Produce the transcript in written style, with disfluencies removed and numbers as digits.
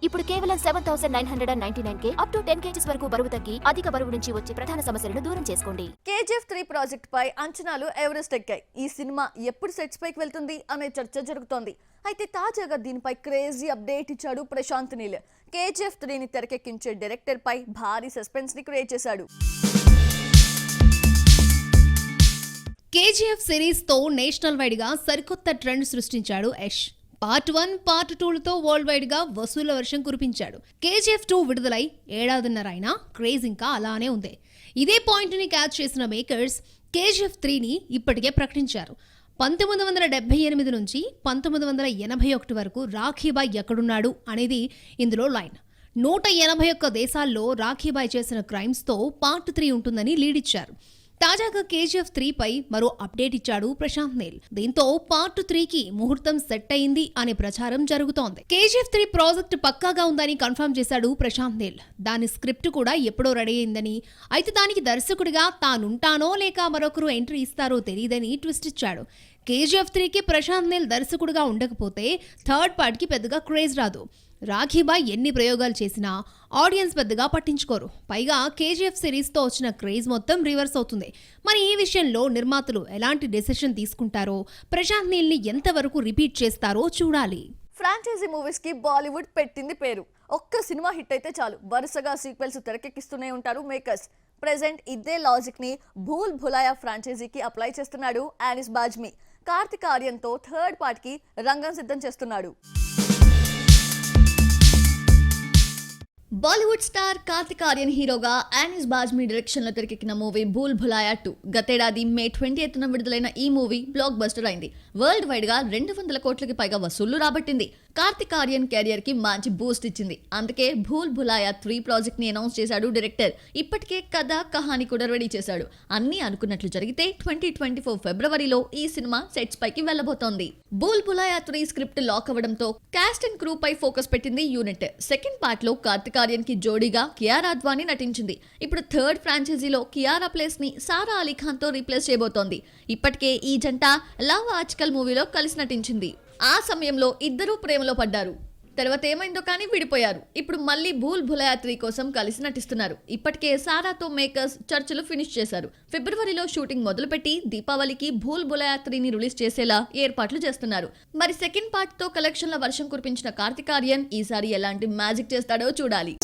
ఇప్పుడు కేవలం 7,999K up to 10 kgs వరకు బరువు తగ్గి అధిక బరువు నుంచి వచ్చే ప్రధాన సమస్యలను దూరం చేసుకోండి. KGF 3 ప్రాజెక్ట్ పై అంచనాలు ఎవరెస్ట్ ఎక్కాయి. ఈ సినిమా ఎప్పుడు సెట్స్ పైకి వెళ్తుంది అనే చర్చ జరుగుతోంది. అయితే తాజాగా దీనిపై క్రేజీ అప్డేట్ ఇచ్చాడు ప్రశాంత్ నీల్. KGF 3ని తెరకెక్కించే డైరెక్టర్ పై భారీ సస్పెన్స్ ని క్రియేట్ చేశాడు. KGF సిరీస్ తో నేషనల్ వైడ్ గా సరికొత్త ట్రెండ్ సృష్టించాడు యష్. పార్ట్ 1, పార్ట్ 2లతో వరల్డ్ వైడ్ గా వసూళ్ల వర్షం కురిపించాడు. KGF 2 విడుదలై ఏడాదిన్నర అయినా క్రేజ్ ఇంకా అలానే ఉంది. ఇదే పాయింట్ ని క్యాచ్ చేసిన మేకర్స్ KGF 3ని ఇప్పటికే ప్రకటించారు. 1978 నుంచి 1981 వరకు రాఖీబాయ్ ఎక్కడున్నాడు అనేది ఇందులో లైన్. 181 దేశాల్లో రాఖీబాయ్ చేసిన క్రైమ్స్ తో పార్ట్ 3 ఉంటుందని లీడ్ ఇచ్చారు. తాజాగా KGF 3 పై మరో అప్డేట్ ఇచ్చాడు ప్రశాంత్ నీల్. దీంతో పార్ట్ 3కి ముహూర్తం సెట్ అయింది అనే ప్రచారం జరుగుతోంది. KGF 3 ప్రాజెక్ట్ పక్కాగా ఉందని కన్ఫర్మ్ చేశాడు ప్రశాంత్ నీల్. దాని స్క్రిప్ట్ కూడా ఎప్పుడో రెడీ అయిందని, అయితే దానికి దర్శకుడిగా తానుంటానో లేక మరొకరు ఎంట్రీ ఇస్తారో తెలియదని ట్విస్ట్ ఇచ్చాడు. KGF 3కి ప్రశాంత్ నీల్ దర్శకుడిగా ఉండకపోతే థర్డ్ పార్ట్కి పెద్దగా క్రేజ్ రాదు. రాఖీబాయ్ ఎన్ని ప్రయోగాలు చేసినా ఆడియన్స్ పెద్దగా పట్టించుకోరు. పైగా KGF సిరీస్తో వచ్చిన క్రేజ్ మొత్తం రివర్స్ అవుతుంది. మరి ఈ విషయంలో నిర్మాతలు ఎలాంటి డెసిషన్ తీసుకుంటారో, ప్రశాంత్ నీల్ని ఎంతవరకు రిపీట్ చేస్తారో చూడాలి. ఫ్రాంచైజీ మూవీస్ కి బాలీవుడ్ పెట్టింది పేరు. ఒక్క సినిమా హిట్ అయితే చాలు, వరుసగా సీక్వెల్స్ తెరకెక్కిస్తూనే ఉంటారు మేకర్స్. ప్రెజెంట్ ఇదే లాజిక్ ని భూల్ భులాయా ఫ్రాంచైజీకి అప్లై చేస్తున్నాడు anus Bazmee. Karthik ఆర్యన్తో third part కి రంగం సిద్ధం చేస్తున్నాడు. బాలీవుడ్ స్టార్ కార్తిక్ ఆర్యన్ హీరోగా యానిస్ బాజ్మీ డైరెక్షన్ లో తెరకెక్కిన మూవీ భూల్ భులాయా 2 గతేడాది మే 20న విడుదలైన ఈ మూవీ బ్లాక్ బస్టర్ అయింది. వరల్డ్ వైడ్ గా 200 కోట్లకి పైగా వసూళ్లు రాబట్టింది. కార్తిక్ ఆర్యన్ కెరియర్ కి మంచి బూస్ట్ ఇచ్చింది. అందుకే భూల్ భులాయా 3 ప్రాజెక్ట్ ని అనౌన్స్ చేశాడు డైరెక్టర్. ఇప్పటికే కథ కహాని కూడా రెడీ చేశాడు. అన్ని అనుకున్నట్లు జరిగితే 2024 ఫిబ్రవరిలో ఈ సినిమా సెట్స్ పైకి వెళ్లబోతోంది. భూల్ భులాయా 3 స్క్రిప్ట్ లాక్ అవ్వడంతో కాస్ట్ అండ్ క్రూ పై ఫోకస్ పెట్టింది యూనిట్. సెకండ్ పార్ట్ లో కార్తిక్ ఆర్యన్ కి జోడీగా కియారా అద్వానీ నటించింది. ఇప్పుడు థర్డ్ ఫ్రాంచైజీలో కియారా ప్లేస్ ని సారా అలీ ఖాన్ తో రీప్లేస్ చేయబోతోంది. ఇప్పటికే ఈ జంట లవ్ ఆజ్కల్ మూవీలో కలిసి నటించింది. ఆ సమయంలో ఇద్దరూ ప్రేమలో పడ్డారు. తర్వాత ఏమైందో కానీ విడిపోయారు. ఇప్పుడు మళ్ళీ భూల్ భులాయా 3 కోసం కలిసి నటిస్తున్నారు. ఇప్పటికే సారాతో మేకర్స్ చర్చలు ఫినిష్ చేశారు. ఫిబ్రవరిలో షూటింగ్ మొదలుపెట్టి దీపావళికి భూల్ భులాయా 3ని రిలీజ్ చేసేలా ఏర్పాట్లు చేస్తున్నారు. మరి సెకండ్ పార్ట్ తో కలెక్షన్ల వర్షం కురిపించిన కార్తిక్ ఆర్యన్ ఈసారి ఎలాంటి మ్యాజిక్ చేస్తాడో చూడాలి.